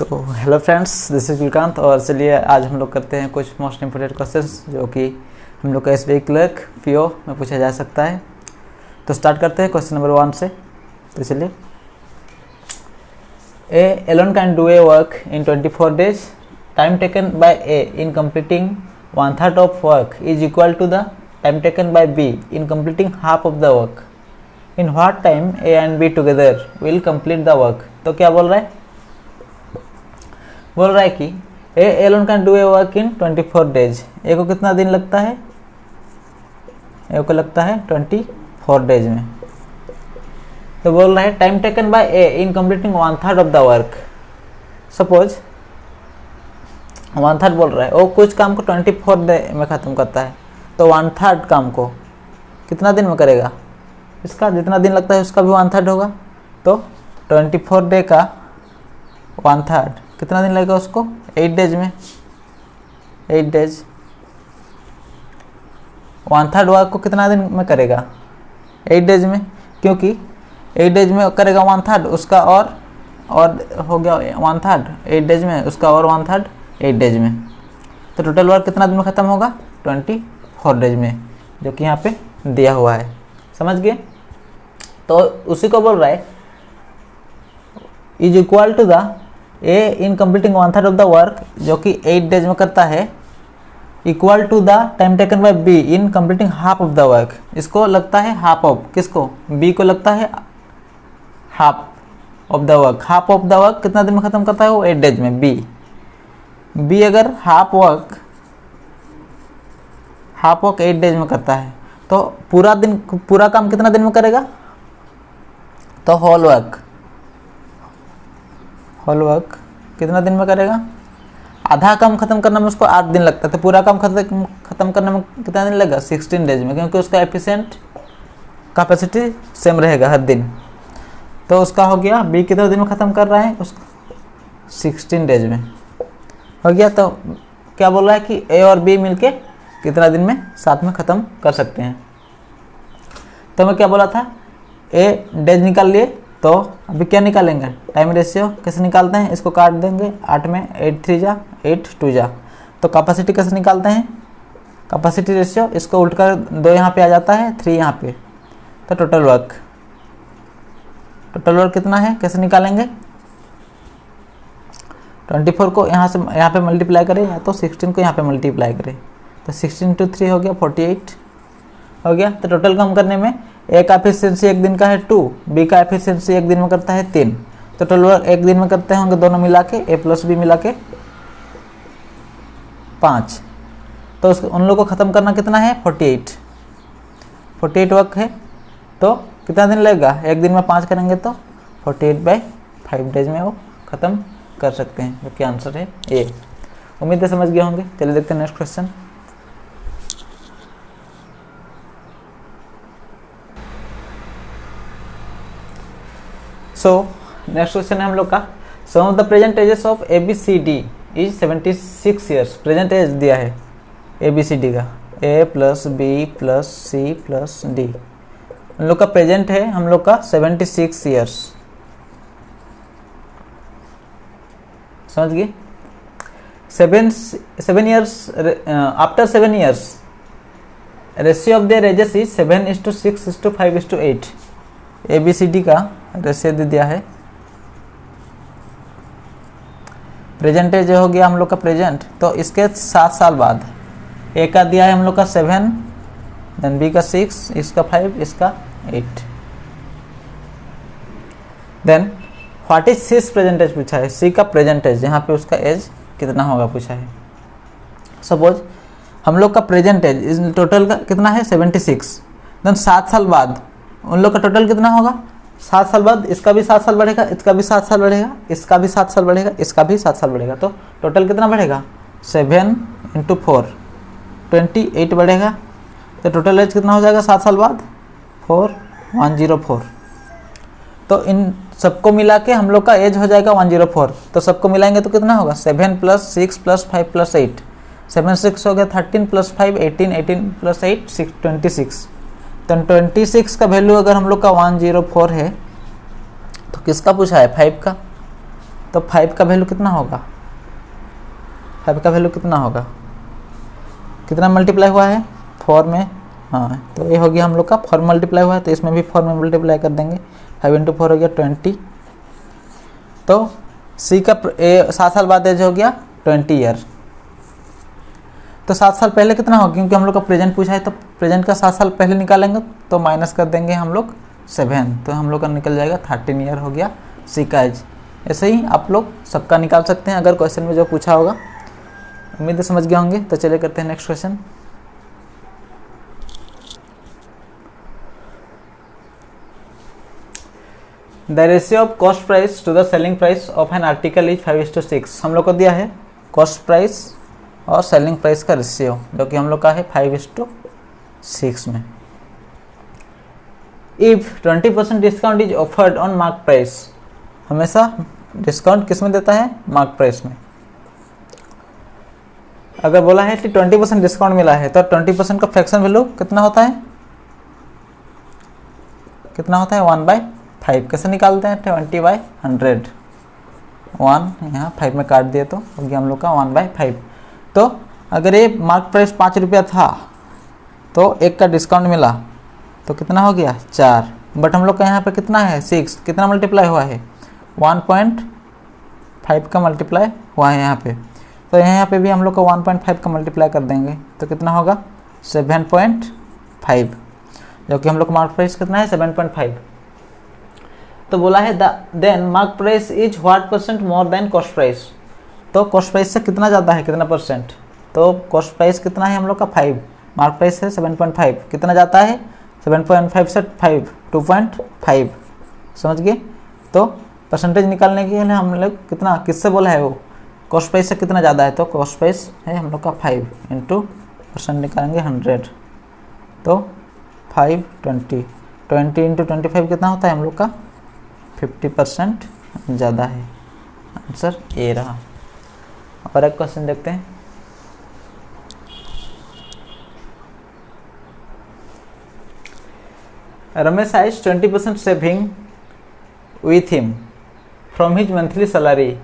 तो hello friends, this is Vikrant. और चलिए आज हम लोग करते हैं कुछ मोस्ट इम्पोर्टेंट क्वेश्चंस जो कि हम लोग का एसबीआई क्लर्क पीओ में पूछा जा सकता है। तो स्टार्ट करते हैं क्वेश्चन नंबर 1 से। तो चलिए, A alone can do a work in 24 days। Time taken by A in completing 1/3 of work is equal to the time taken by B in completing half of the work. In what time A and B together will complete the work. तो क्या बोल रहा है? बोल रहा है कि A alone can do a work in 24 days। A को कितना दिन लगता है? ए को लगता है 24 days में। तो बोल रहा है time taken by A in completing 1/3 of the work. Suppose 1/3 बोल रहा है, वो कुछ काम को 24 day में ख़त्म करता है, तो 1/3 काम को कितना दिन में करेगा? इसका जितना दिन लगता है उसका भी 1/3 होगा। तो 24 day का 1/3 कितना दिन लगेगा उसको? 8 days में। 8 days 1/3 वर्क को कितना दिन में करेगा? 8 days में, क्योंकि 8 days में करेगा 1/3 उसका, और हो गया 1/3 8 days में, उसका और 1/3 8 days में। तो टोटल वर्क कितना दिन में ख़त्म होगा? 24 days में, जो कि यहाँ पे दिया हुआ है। समझ गए? तो उसी को बोल रहा है is equal to the A in completing 1/3 of the work, जो कि 8 days में करता है, equal to the time taken by B in completing half of the work. इसको लगता है हाफ ऑफ, किसको? बी को लगता है half of the work. Half of the work कितना दिन में ख़त्म करता है वो? 8 days में। बी अगर हाफ वर्क 8 days में करता है, तो पूरा काम कितना दिन में करेगा? तो होल वर्क कितना दिन में करेगा? आधा काम खत्म करने में उसको 8 दिन लगता है, तो पूरा काम खत्म करने में कितना दिन लगेगा? 16 days में, क्योंकि उसका एफिशिएंट कैपेसिटी सेम रहेगा हर दिन। तो उसका हो गया, बी कितने दिन में ख़त्म कर रहा है? उसको 16 days में हो गया। तो क्या बोल रहा है कि ए और बी मिलके कितना दिन में साथ में ख़त्म कर सकते हैं। तो मैं क्या बोला था, ए डेज निकाल लिए, तो अभी क्या निकालेंगे? टाइम रेशियो कैसे निकालते हैं? इसको काट देंगे 8 में, 8 3 जा 8 2 जा। तो कैपेसिटी कैसे निकालते हैं? कैपेसिटी रेशियो, इसको उल्ट कर 2 यहाँ पे आ जाता है, 3 यहाँ पे। तो टोटल वर्क कितना है, कैसे निकालेंगे? 24 को यहाँ पे मल्टीप्लाई करें, या तो 16 को यहाँ पे मल्टीप्लाई करें। तो 16 × 3 हो गया 48 हो गया। तो टोटल कम करने में ए का एफिशिएंसी 1 दिन का है 2, बी का एफिशिएंसी 1 दिन में करता है 3। तो टोटल वर्क 1 दिन में करते होंगे दोनों मिला के, ए प्लस बी मिला के 5। तो उन लोगों को ख़त्म करना कितना है? 48 वर्क है। तो कितना दिन लगेगा? 1 दिन में 5 करेंगे तो 48/5 days में वो ख़त्म कर सकते हैं, जो कि आंसर है ए। उम्मीद है समझ गए होंगे। चलिए देखते हैं next question. So next question है हम लोग का, sum of the present ages of A B C D is 76 years। Present age दिया है ए बी सी डी का, A plus B plus C plus D. हम लोग का प्रेजेंट है हम लोग का 76 years। समझ गए? 7 years after 7 years ratio of their ages is 7:6:5:8। A B C D का रेशियो दे दिया है। प्रेजेंट एज हो गया हम लोग का प्रेजेंट, तो इसके 7 साल बाद ए का दिया है हम लोग का 7, देन बी का 6, इसका 5, इसका 8। Then what is C's present age पूछा है, सी का प्रेजेंट एज, यहाँ पे उसका एज कितना होगा पूछा है। सपोज हम लोग का प्रेजेंट एज इस टोटल का कितना है? 76। देन 7 साल बाद उन लोग का टोटल कितना होगा? 7 साल बाद इसका भी 7 साल बढ़ेगा, इसका भी 7 साल बढ़ेगा, इसका भी 7 साल बढ़ेगा, इसका भी 7 साल बढ़ेगा। तो टोटल कितना बढ़ेगा? 7 × 4 28 बढ़ेगा। तो टोटल एज कितना हो जाएगा 7 साल बाद? 104। तो इन सबको मिला के हम लोग का एज हो जाएगा 104। तो सबको मिलाएंगे तो कितना होगा? 7 + 6 + 5 + 8, 7 6 हो गया 13 + 5 18, 18 + 8 26। तो 26 का वैल्यू अगर हम लोग का 104 है, तो किसका पूछा है? 5 का। तो 5 का वैल्यू कितना होगा, 5 का वैल्यू कितना होगा, कितना मल्टीप्लाई हुआ है 4 में, हाँ तो ये हो गया हम लोग का 4 मल्टीप्लाई हुआ है, तो इसमें भी 4 में मल्टीप्लाई कर देंगे, 5 × 4 हो गया 20। तो सी का 7 साल बाद एज हो गया 20 ईयर। तो 7 साल पहले कितना होगा, क्योंकि हम लोग का प्रेजेंट पूछा है तो प्रेजेंट का 7 साल पहले निकालेंगे तो माइनस कर देंगे हम लोग 7, तो हम लोग का निकल जाएगा 13 ईयर हो गया सी का एज। ऐसे ही आप लोग सबका निकाल सकते हैं अगर क्वेश्चन में जो पूछा होगा। उम्मीद है समझ गए होंगे। तो चलिए करते हैं next question. The ratio of cost price to the selling price of an article is 5:6। हम लोग को दिया है कॉस्ट प्राइस और सेलिंग प्राइस का रेशियो, जो कि हम लोग का है 5:6 में। If 20% discount is offered on mark price, हमेशा डिस्काउंट किस में देता है, मार्क प्राइस में। अगर बोला है कि 20% डिस्काउंट मिला है तो 20% का फ्रैक्शन वैल्यू कितना होता है, कितना होता है 1/5। कैसे निकालते हैं, 20/100, 1 यहाँ 5 में काट दिए तो हो गया हम लोग का 1/5। तो अगर ये मार्क प्राइस 5 रुपया था तो 1 का डिस्काउंट मिला तो कितना हो गया 4, बट हम लोग का यहाँ पे कितना है 6, कितना मल्टीप्लाई हुआ है 1.5 का मल्टीप्लाई हुआ है यहाँ पे। तो यहाँ पे भी हम लोग का 1.5 का मल्टीप्लाई कर देंगे तो कितना होगा 7.5, जो कि हम लोग का मार्क प्राइस कितना है 7.5। तो बोला है then mark price is what percent more than cost price. तो कॉस्ट प्राइस से कितना ज़्यादा है, कितना परसेंट, तो कॉस्ट प्राइस कितना है हम लोग का 5, मार्क प्राइस है 7.5, कितना जाता है 7.5 से 5 2.5, समझ गए। तो परसेंटेज निकालने के लिए हम लोग कितना किससे बोला है, वो कॉस्ट प्राइस से कितना ज़्यादा है, तो कॉस्ट प्राइस है हम लोग का 5 इंटू परसेंट निकालेंगे 100, तो 5 20 इंटू 25 कितना होता है हम लोग का 50% ज़्यादा है। आंसर ए रहा। और एक क्वेश्चन देखते हैं। Ramesh has 20% saving with him from his monthly salary.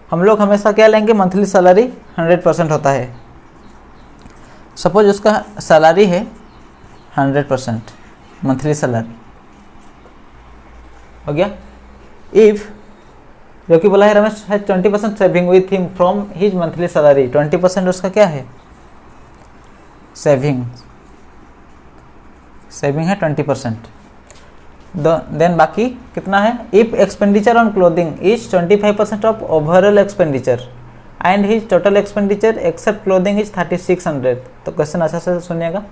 हम लोग हमेशा क्या लेंगे, मंथली सैलरी 100% होता है। सपोज उसका सैलरी है 100% मंथली सैलरी हो गया। इफ जो कि बोला है रमेश है 20% saving with him from his monthly salary, 20% उसका क्या है सेविंग है 20%। देन बाकी कितना है, if expenditure on clothing is 25% of overall expenditure and his total expenditure except clothing is 3600। तो क्वेश्चन अच्छा से सुनिएगा।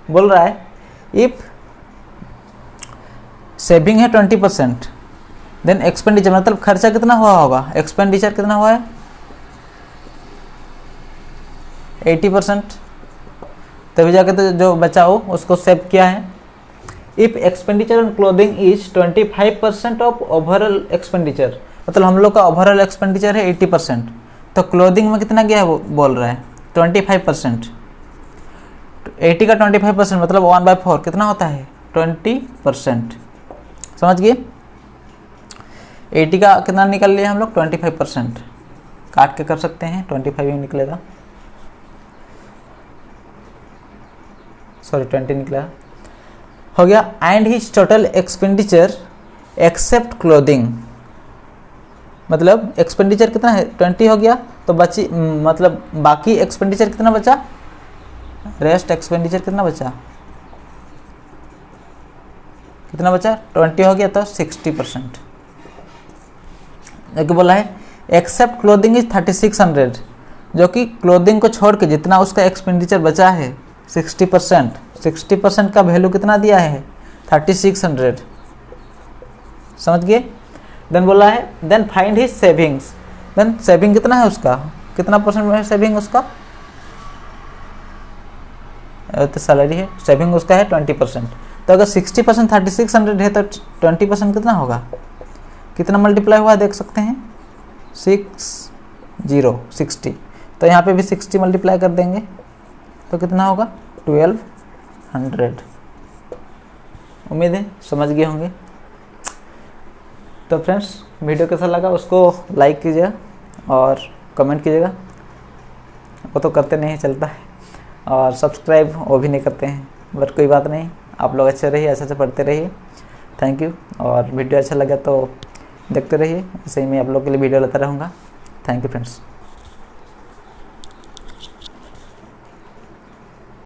बोल रहा है इफ सेविंग है 20%, देन एक्सपेंडिचर मतलब खर्चा कितना हुआ होगा, एक्सपेंडिचर कितना हुआ है 80%, तभी जाके तो जो बचा हो उसको सेव किया है। If expenditure on clothing is 25% of overall expenditure, मतलब हम लोग का ओवरऑल एक्सपेंडिचर है 80%, तो क्लोथिंग में कितना गया है वो बोल रहा है 25%, 80 का 25% मतलब 1/4 कितना होता है 20%, समझ गए। 80 का कितना निकल लिया हम लोग 25%, काट के कर सकते हैं 25 ही निकलेगा, सॉरी 20 निकलेगा हो गया। And his total expenditure except clothing, मतलब एक्सपेंडिचर कितना है 20 हो गया, तो बची मतलब बाकी एक्सपेंडिचर कितना बचा, रेस्ट एक्सपेंडिचर कितना बचा 20 हो गया, तो 60%। जो कि बोला है एक्सेप्ट क्लोथिंग इज 3600, जो कि क्लोथिंग को छोड़ के जितना उसका एक्सपेंडिचर बचा है 60% का वैल्यू कितना दिया है 3600, समझ गए। देन बोला है then find his savings, then saving कितना है उसका, कितना परसेंट में सेविंग उसका, तो सैलरी है सेविंग उसका है 20%, तो अगर 60% 3600 है तो 20% कितना होगा, कितना मल्टीप्लाई हुआ देख सकते हैं 60, तो यहाँ पे भी 60 मल्टीप्लाई कर देंगे तो कितना होगा 1200। उम्मीद है समझ गए होंगे। तो फ्रेंड्स वीडियो कैसा लगा उसको लाइक कीजिएगा और कमेंट कीजिएगा, वो तो करते नहीं चलता है, और सब्सक्राइब वो भी नहीं करते हैं, बट कोई बात नहीं, आप लोग अच्छे रहिए, अच्छे से पढ़ते रहिए। Thank you. और वीडियो अच्छा लगा तो देखते रहिए, ऐसे ही मैं आप लोग के लिए वीडियो लाता रहूँगा। Thank you friends.